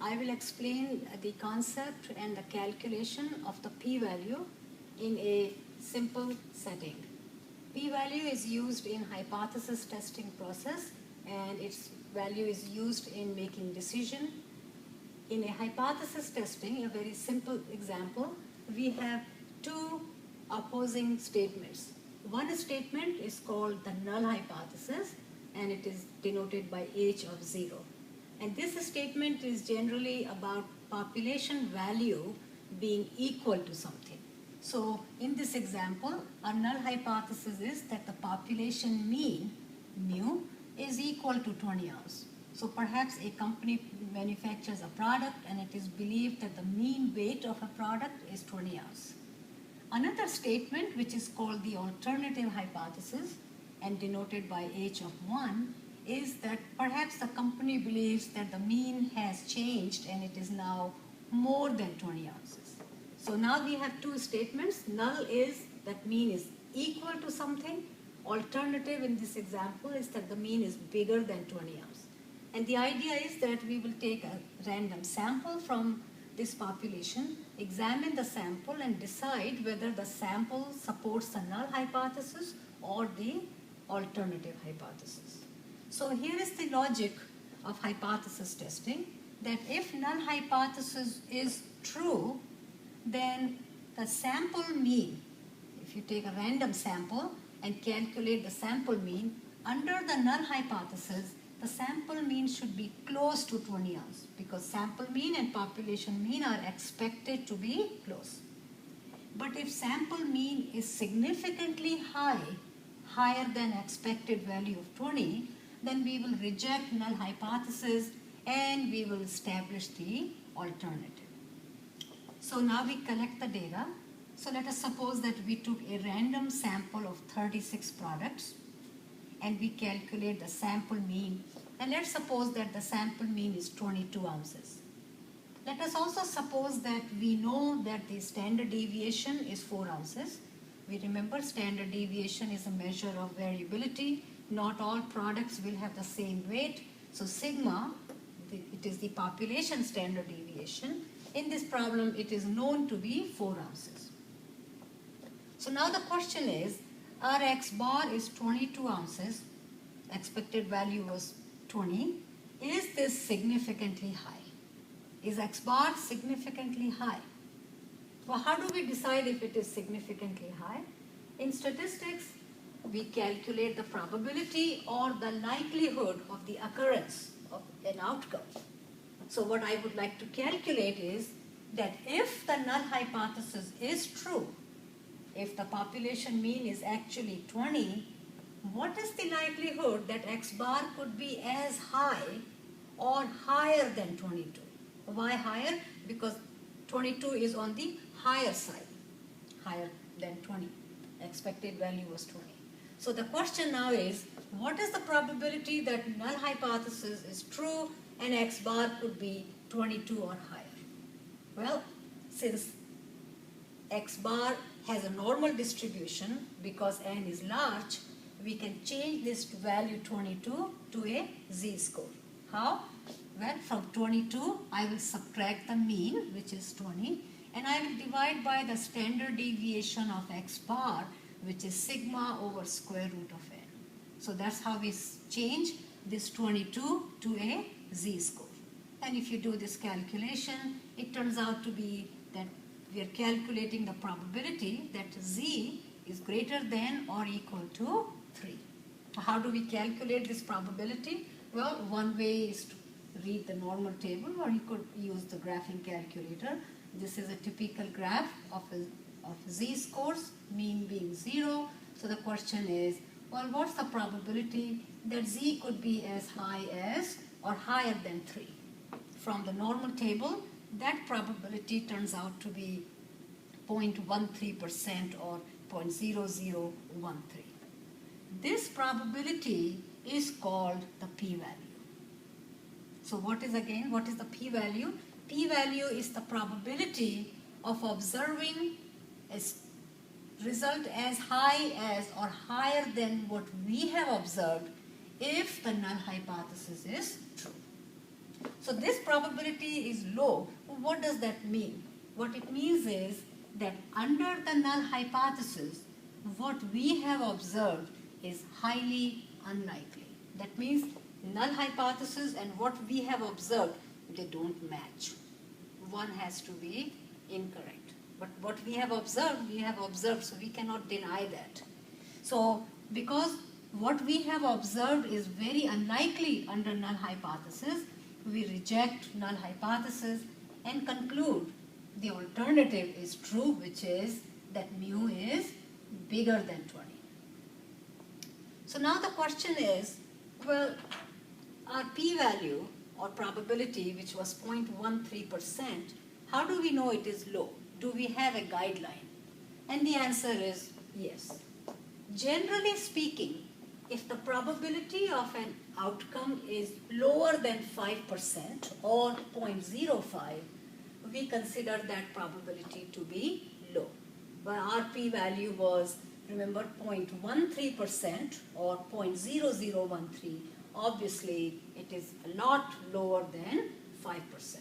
I will explain the concept and the calculation of the p-value in a simple setting. P-value is used in hypothesis testing process, and its value is used in making decision. In a hypothesis testing, a very simple example, we have two opposing statements. One statement is called the null hypothesis, and it is denoted by h of 0. And this statement is generally about population value being equal to something. So in this example, our null hypothesis is that the population mean, mu, is equal to 20 ounce. So perhaps a company manufactures a product and it is believed that the mean weight of a product is 20 ounce. Another statement, which is called the alternative hypothesis and denoted by h of 1, is that perhaps the company believes that the mean has changed and it is now more than 20 ounces. So now we have two statements. Null is that mean is equal to something. Alternative in this example is that the mean is bigger than 20 ounces. And the idea is that we will take a random sample from this population, examine the sample and decide whether the sample supports the null hypothesis or the alternative hypothesis. So here is the logic of hypothesis testing, that if null hypothesis is true, then the sample mean, if you take a random sample and calculate the sample mean, under the null hypothesis, the sample mean should be close to 20 ounce, because sample mean and population mean are expected to be close. But if sample mean is significantly higher than expected value of 20, then we will reject null hypothesis and we will establish the alternative. So now we collect the data. So let us suppose that we took a random sample of 36 products and we calculate the sample mean. And let's suppose that the sample mean is 22 ounces. Let us also suppose that we know that the standard deviation is 4 ounces. We remember standard deviation is a measure of variability. Not all products will have the same weight. So sigma, it is the population standard deviation. In this problem, it is known to be 4 ounces. So now the question is, our x bar is 22 ounces. Expected value was 20. Is this significantly high? Is x bar significantly high? Well, how do we decide if it is significantly high? In statistics, we calculate the probability or the likelihood of the occurrence of an outcome. So what I would like to calculate is that if the null hypothesis is true, if the population mean is actually 20, what is the likelihood that x bar could be as high or higher than 22? Why higher? Because 22 is on the higher side, higher than 20. Expected value was 20. So the question now is, what is the probability that null hypothesis is true and x bar could be 22 or higher? Well, since x bar has a normal distribution because n is large, we can change this value 22 to a z-score. How? Well, from 22, I will subtract the mean, which is 20, and I will divide by the standard deviation of x bar, which is sigma over square root of n. So that's how we change this 22 to a z-score. And if you do this calculation, it turns out to be that we are calculating the probability that z is greater than or equal to 3. How do we calculate this probability? Well, one way is to read the normal table, or you could use the graphing calculator. This is a typical graph of z-scores, mean being 0. So the question is, well, what's the probability that z could be as high as or higher than 3? From the normal table, that probability turns out to be 0.13% or 0.0013. This probability is called the p-value. So what is the p-value? P-value is the probability of observing a result as high as or higher than what we have observed if the null hypothesis is true. So this probability is low. What does that mean? What it means is that under the null hypothesis, what we have observed is highly unlikely. That means null hypothesis and what we have observed, they don't match. One has to be incorrect. But what we have observed, so we cannot deny that. So because what we have observed is very unlikely under null hypothesis, we reject null hypothesis and conclude the alternative is true, which is that mu is bigger than 20. So now the question is, well, our p-value or probability, which was 0.13%, how do we know it is low? Do we have a guideline? And the answer is yes. Generally speaking, if the probability of an outcome is lower than 5% or 0.05, we consider that probability to be low. But our p-value was, remember, 0.13% or 0.0013. Obviously, it is a lot lower than 5%.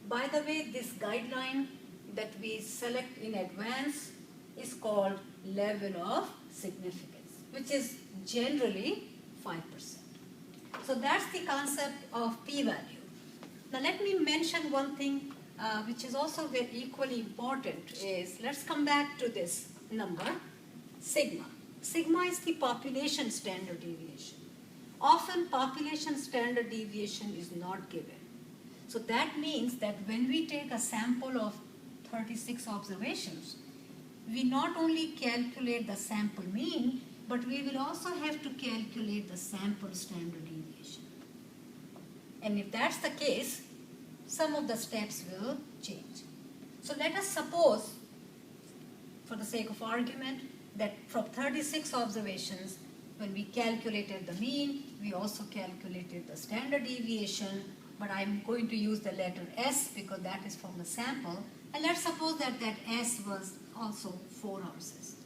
By the way, this guideline that we select in advance is called level of significance, which is generally 5%. So that's the concept of p-value. Now let me mention one thing which is also very equally important is, let's come back to this number, sigma. Sigma is the population standard deviation. Often population standard deviation is not given. So that means that when we take a sample of 36 observations, we not only calculate the sample mean, but we will also have to calculate the sample standard deviation. And if that's the case, some of the steps will change. So let us suppose, for the sake of argument, that from 36 observations, when we calculated the mean, we also calculated the standard deviation, but I'm going to use the letter S because that is from the sample. And let's suppose that that S was also 4 ounces.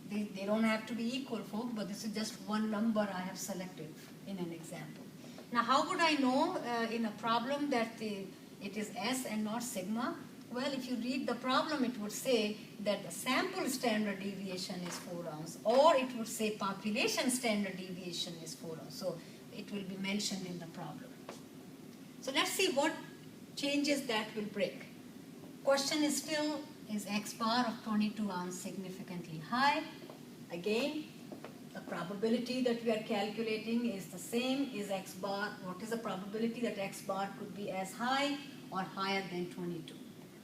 They don't have to be equal, folks, but this is just one number I have selected in an example. Now, how would I know in a problem that it is S and not sigma? Well, if you read the problem, it would say that the sample standard deviation is 4 ounces, or it would say population standard deviation is 4 ounces. So it will be mentioned in the problem. So let's see what changes that will break. Question is still, is X bar of 22 ounce significantly high? Again, the probability that we are calculating is the same. Is X bar, what is the probability that X bar could be as high or higher than 22?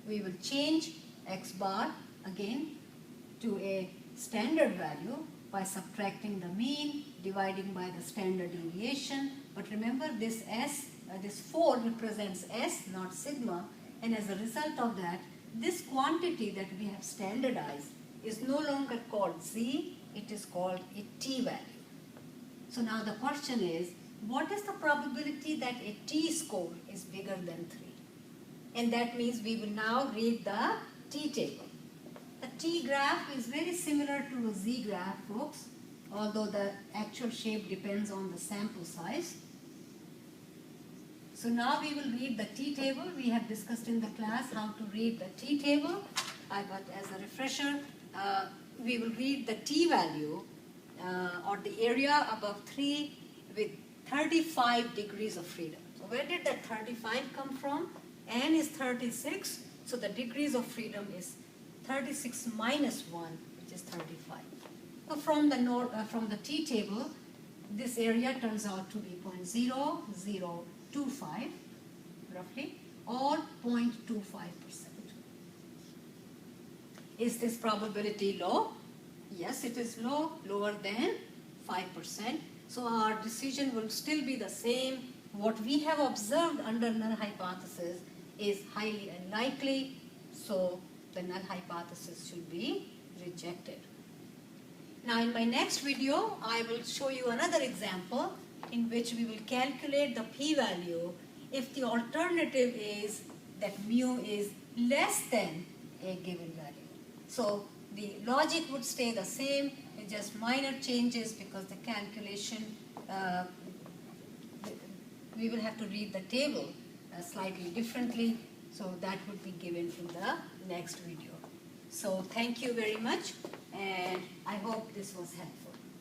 We will change X bar again to a standard value by subtracting the mean, dividing by the standard deviation. But remember, this S, this 4 represents S, not sigma. And as a result of that, this quantity that we have standardized is no longer called Z, it is called a T value. So now the question is, what is the probability that a T score is bigger than 3? And that means we will now read the T table. The T graph is very similar to a Z graph, folks, although the actual shape depends on the sample size. So now we will read the T table. We have discussed in the class how to read the T table. But as a refresher, we will read the T value or the area above 3 with 35 degrees of freedom. So where did that 35 come from? N is 36, so the degrees of freedom is 36 minus 1, which is 35. So from the T table, this area turns out to be 0.0025, roughly, or 0.25%. Is this probability low? Yes, it is low, lower than 5%. So our decision will still be the same. What we have observed under null hypothesis is highly unlikely, so the null hypothesis should be rejected. Now in my next video, I will show you another example in which we will calculate the p-value if the alternative is that mu is less than a given value. So the logic would stay the same, it's just minor changes because the calculation we will have to read the table slightly differently, so that would be given in the next video. So thank you very much, and I hope this was helpful.